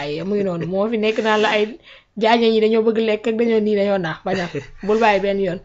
bàyyi mu ngi noonu moo fi nekk naan la ay jaañe ñi dañoo bëgg lekk ak dañoo nii dañoo naax bañal bul bàyyi benn yoon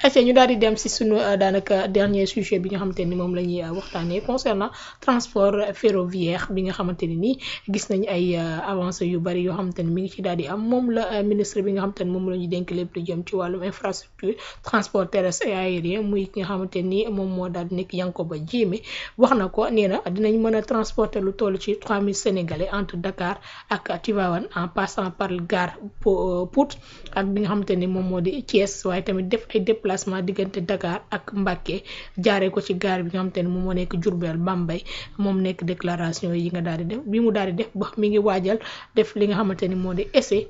essaye ñu daal di dem si sunu daanaka dernier sujet bi nga xamante ni moom la ñuy waxtaanee concernant transport ferroviaire bi nga xamante ni nii gis nañ ay avancées yu bari yoo xamante ni mi ngi ci daal di am moom la ministre bi nga xamante ni moom la ñu dénk lépp lu jëm ci wàllum infrastructure transport terrestre et aérien muy ki nga xamante ni moom moo daal di nekk Yankoba Diémé wax na ko nee na dinañ mën a transporter lu toll ci 3000 sénégalais entre Dakar ak Tivaouane en passant par gare Pout ak bi nga xamante ni moom moo di Thiès waaye tamit def ay déplacement diggante Dakar ak Mbacké jaaree ko ci gare bi nga xamante ni moom moo nekk Diourbel Bambey moom nekk déclaration yi nga daal di def bi mu daal di def ba mi ngi waajal def li nga xamante ni moo di essai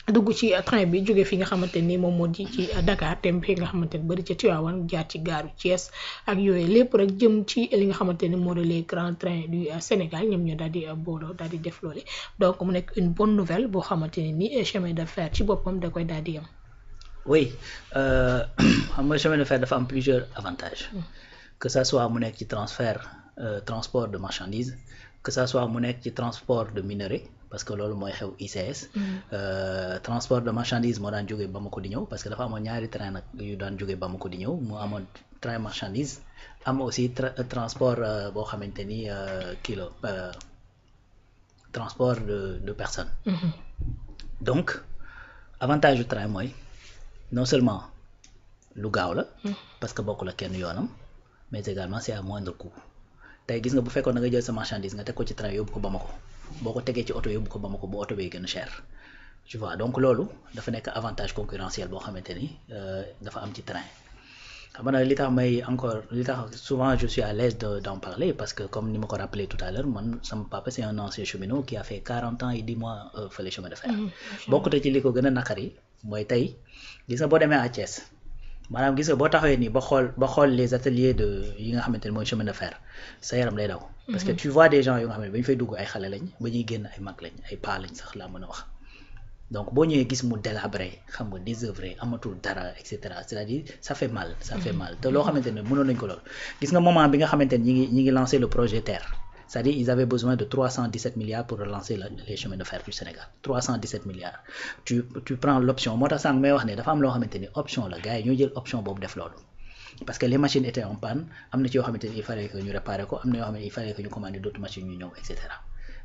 dugg ci train bi jóge fi nga xamante ni moom moo di ci Dakar dem fi nga xamante ni bari ci Tivaouane jaar ci gaaru Thiès ak yooyu lépp rek jëm ci li nga xamante ni moo di les grands trains du Sénégal ñoom ñoo daal di booloo daal di def loole donc mu nekk une bonne nouvelle boo xamante ni chemin de fer ci boppam da koy daal di yam. Oui xam nga chemin de fer dafa am plusieurs avantages que ça soit mu nekk ci transport de marchandises que ça soit mu nekk ci transport de minerais parce que loolu mooy xew ICS transport de marchandise moo daan jógee Bamako di ñëw parce que dafa amoon ñaari train nag yu daan jógee Bamako di ñëw mu amoon train marchandise am aussi transport boo xamante ni kii la transport de personnes donc avantage du train mooy non seulement lu gaaw la parce que bokk la kenn yoonam mais également c'est à moindre coût tey gis nga bu fekkoon da nga jël sa marchandise nga teg ko ci train yóbbu ko Bamako boo ko tegee ci oto yóbbu ko Bamako bu oto bee gën a cher tu vois donc loolu dafa nekk avantage concurrentiel boo xamante ni dafa am ci train xam nga li tax may encore li tax souvent je suis à l'aise d'en parler parce que comme ni ma ko rappelé tout à l'heure man sama papa c'est un ancien cheminot qui a fait 40 ans et 10 mois fële chemin de fer bokkute ci li ko gën a naqari mooy tey gis nga boo demee à Thiès maanaam gis nga boo taxawee nii ba xool les ateliers de yi nga xamante ne mooy chemin de fer sa yaram lay daw parce que tu vois des gens yoo nga xam ne ba ñu fay dugg ay xale lañ ba ñuy génn ay mag lañ ay paa lañ sax laa mën a wax donc boo ñëwee gis mu délabré xam nga désœuvré amatul dara et cetera c'est-à-dire ça fait mal te loo xamante ne mënoon nañ ko lool gis nga moment bi nga xamante ne ñi ngi lancé le projet TER c'est-à-dire ils avaient besoin de 317 milliards pour relancer les chemins de fer du Sénégal 317 milliards tu prends l'option moo tax sànq may wax ne dafa am loo xamante ni option la gars yi ñoo jël option boobu def loolu parce que les machines étaient en panne am na ci yoo xamante ni il fallait que ñu réparer ko am na yoo xamante ni il fallait que ñu commander d'autres machines ñu ñëw et cetera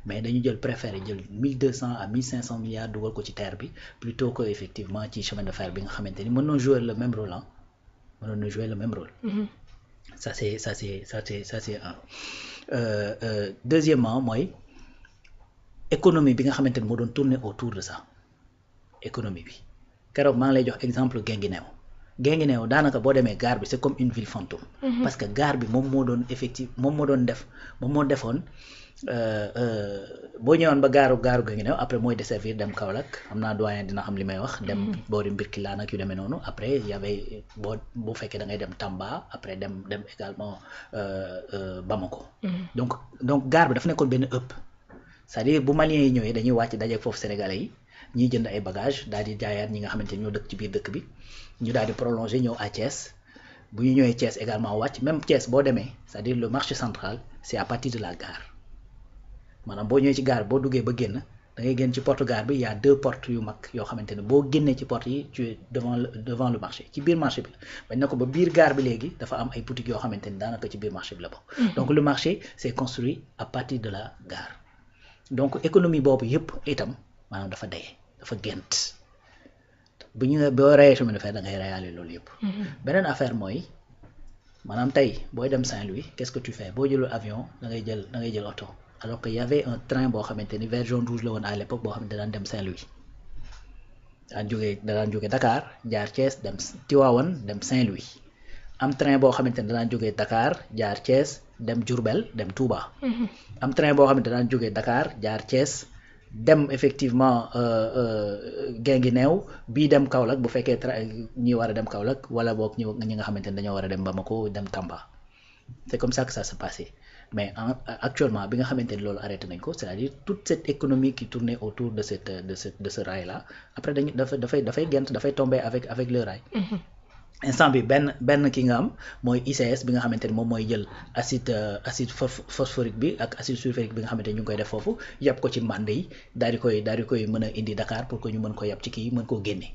mais dañu préféré jël 1200 à 1500 milliards dugal ko ci TER bi plutôt que effectivement ci chemin de fer bi nga xamante ni mën na jouer le même rôle ça c'est un deuxièmement mooy économie bi nga xamante ni moo doon tourner autour de ça économie bi keroog maa ngi lay jox exemple Guinguinéo daanaka boo demee gare bi c'est comme une ville fantôme parce que gare bi moom moo defoon boo ñëwoon ba gaaru Guinguinéo après mooy desservir dem Kaolack xam naa doyen dina xam li may wax dem boori Mbirkilaan ak yu demee noonu après y avait boo fekkee da ngay dem Tamba après dem également Bamako donc gare bi dafa nekkoon benn ëpp c'est-à-dire bu Maliens yi ñëwee dañuy wàcc dajeek foofu Sénégalais yi ñiy jënd ay bagages daal di jaayaat ñi nga xamante ni ñoo dëkk ci biir dëkk bi ñu daal di prolonger ñëw à Thiès bu ñu ñëwee Thiès également wàcc même Thiès boo demee c'est-à-dire le marché central c'est à partir de la gare maanaam boo ñëwee ci gare boo duggee ba génn da ngay génn ci porte gare bi y a 2 portes yu mag yoo xamante ne boo génnee ci porte yi tu es devant le marché ci biir marché bi la bañ na ko ba biir gare bi léegi dafa am ay boutiques yoo xamante ni daanaka ci biir marché bi la bokk donc le marché c'est construit à partir de la gare donc économie boobu yëpp itam maanaam dafa gént bu ñu boo rayee chemin de fer da ngay rayaale loolu yëpp beneen affaire mooy maanaam tey booy dem Saint-Louis qu'est-ce que tu fais boo jëlul avion da ngay jël oto alors que y avait un train boo xamante ni vert jaune rouge la woon à l'époque boo xamante daan dem Saint-Louis daan jógee Dakar jaar Thiès dem Tivaouane dem Saint-Louis am train boo xamante ne daan jógee Dakar jaar Thiès dem Diourbel dem Touba am train boo xamante daan jógee Dakar jaar Thiès dem effectivement Guinguinéo bii dem Kaolack bu fekkee ñi war a dem Kaolack wala boog ñi nga xamante ne dañoo war a dem Bamako dem Tamba c'est comme ça que ça se passait mais actuellement bi nga xamante ni loolu arrêté nañ ko c'est-à-dire toute cette économie qui tournait autour de ce rail là après dafay tomber avec le rail instant bi benn ki nga am mooy ICS bi nga xamante ni moom mooy jël acide phosphorique bi ak acide sulfurique bi nga xamante ni ñu ngi koy def foofu yàpp ko ci mbànd yi daal di koy mën a indi Dakar pour que ñu mën ko yàpp ci kii mën koo génne.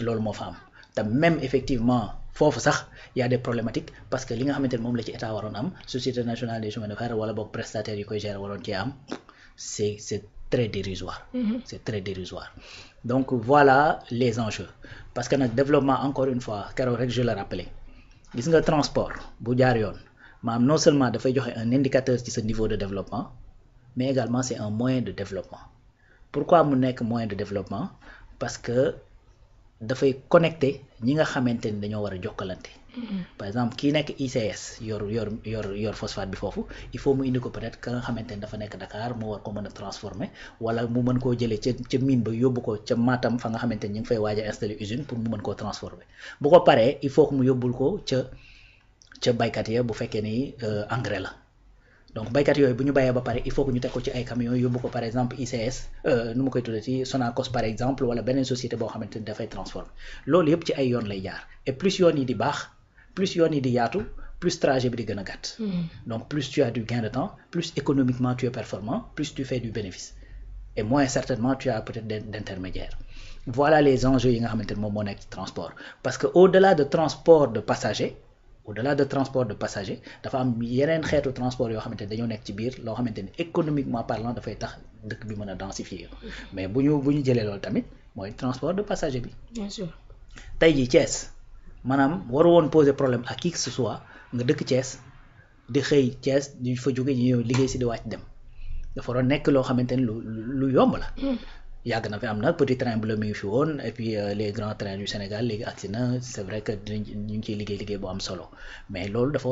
loolu moo fa am te même effectivement foofu sax y a des problématiques parce que li nga xamante ni moom la ci état waroon am société nationale des chemins de fer wala boog prestataires yi koy gérer waroon cee am c'est très dérisoire. C'est très dérisoire. Donc voilà les enjeux parce que nag développement encore une fois keroog rek je le rappelé gis nga transport bu jaar yoon maanaam non seulement dafay joxe un indicateur ci sa niveau de développement mais également c'est un moyen de développement. Pourquoi mu nekk moyen de développement? Parce que dafay connecter ñi nga xamante ni dañoo war a jokkalante. Par exemple kii nekk ICS yor phosphate bi foofu il faut mu indi ko peut-être ka nga xamante ni dafa nekk Dakar mu war ko mën a transformer wala mu mën koo jëlee ca mine ba yóbbu ko ca Matam fa nga xamante ni ñu ngi fay waaj a installer usine pour mu mën koo transformer bu ko paree il faut que mu yóbbul ko ca baykat ya bu fekkee ni engrais la donc baykat yooyu bu ñu bayee ba pare il faut que ñu teg ko ci ay camions yóbbu ko par exemple ICS nu ma koy tuddati Sonacos par exemple wala beneen société boo xamante ni dafay transformer loolu yëpp ci ay yoon lay jaar et plus yoon yi di baax. Plus yoon yi di yaatu plus trajet bi di gën a gàtt. Donc plus tu as du gain de temps plus économiquement tu es performant plus tu fais du bénéfice et moins certainement tu as peut-être d'intermédiaires. Voilà les enjeux yi nga xamante ne moom moo nekk ci transport parce que au-delà de transport de passagers dafa am yeneen xeetu transport yoo xamante ne dañoo nekk ci biir loo xamante ni économiquement parlant dafay tax dëkk bi mën a densifier mais bu ñu jëlee loolu tamit mooy transport de passager bi. Bien sûr. Tey jii Thiès. maanaam waru woon poser problème à qui que ce soit nga dëkk Thiès di xëy Thiès di fa jóge ñu ñëw liggéey si di wàcc dem dafa waroon nekk loo xamante ni lu yomb la. yàgg na fi am na petit train bleu mi ngi fi woon et puis les grands trains du Sénégal léegi agsi na c'est vrai que ñu ngi ciy liggéey bu am solo mais loolu dafa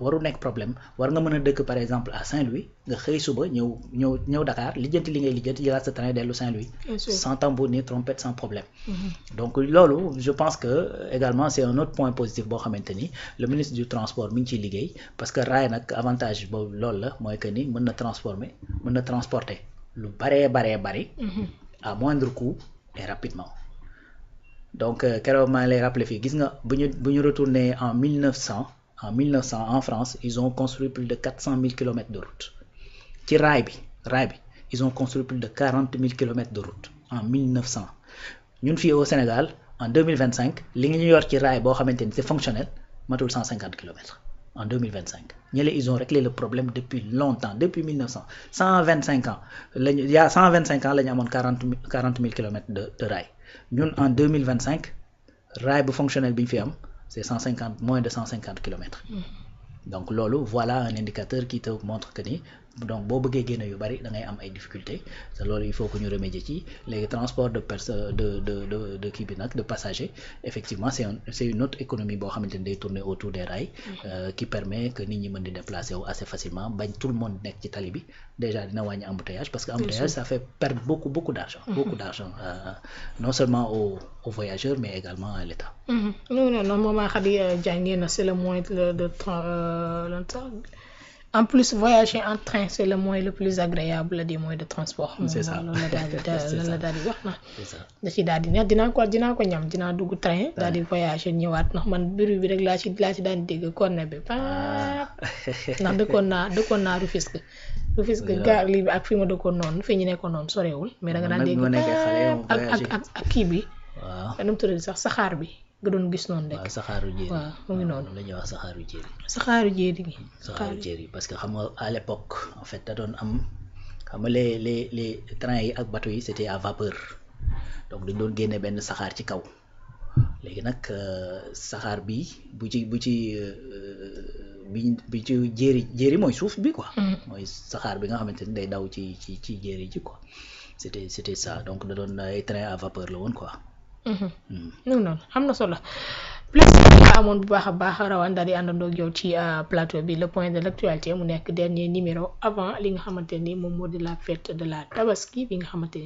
waru nekk problème war nga mën a dëkk par exemple à Saint-Louis nga xëy suba ñëw Dakar lijjanti li ngay lijjanti jëlaat sa train dellu Saint-Louis. sans tambour ni trompette sans problème. Donc loolu je pense que également c'est un autre point positif boo xamante ni le ministre du transport mi ngi ciy liggéey parce que raay nag avantage boobu loolu la mooy que ni mën na transporter lu bari. À moindre coût et rapidement donc keroog maa ngi lay rappeler fii gis nga bu ñu retourné en 1900 en France ils ont construit plus de 400 000 kilomètres de route ci raay bi ils ont construit plus de 40 000 kilomètres de route en 1900 ñun fii au Sénégal en 2025 li ñu yor ci raay boo xamante ni c'est fonctionnel matul 150 kilomètres en 2025 ñële ils ont réglé le problème depuis longtemps depuis 1900 125 ans il y a 125 ans la ñu amoon 40 000 kilomètres de rail ñun en 2025 rail bu fonctionnel bi ñu fi am c'est moins de 150 kilomètres. Donc loolu voilà un indicateur qui te montre que ni donc boo bëggee génne yu bari da ngay am ay difficultés te loolu il faut que ñu remédier ci les transports de kii bi nag de passagers effectivement c'est une autre économie boo xamante ni day tourner autour des rails qui permet que nit ñi mën di déplacer wu assez facilement bañ tout le monde nekk ci tali bi déjà dina wàññi embouteillage parce que embouteillage ça fait perdre beaucoup d'argent non seulement aux voyageurs mais également à l'État. Non Maman Khady Diagne na c'est le moyen de en plus voyager en train c'est le moyen le plus agréable des moyens de transport. C'est ça loolu la daal di wax na. C'est ça da ci daal di neex dinaa ko ñam dinaa dugg train. daal di voyager ñëwaat ndax man bruit bi rek laa ci daan dégg cornet bi ndax dëkkoon naa Rufisque gaar lii bi ak fi ma dëkkoon noonu fi ñu nekkoon noonu sorewul mais da nga daan dégg ak kii bi. waaw nu mu tudd sax saxaar bi nga doon gis noonu rek. waaw saxaaru jéeri waaw mu ngi noonu la ñuy wax saxaaru jéeri. saxaaru jéeri parce que xam nga à l'époque en fait da doon am xam nga les trains yi ak bateaux yi c'était à vapeur donc dañ doon génne benn saxaar ci kaw léegi nag saxaar bi bu ci jéeri mooy suuf bi quoi. mooy saxaar bi nga xamante ni day daw ci jéeri ji quoi c'était ça donc da doon ay train à vapeur la woon quoi. noonu am na solo plaisir bi nga amoon bu baax a baax rawaan daal di àndandoo ak yow ci plateau bi le point de l'actualité mu nekk dernier numéro avant li nga xamante ni moom moo di la fête de la tabaski bi nga xamante ni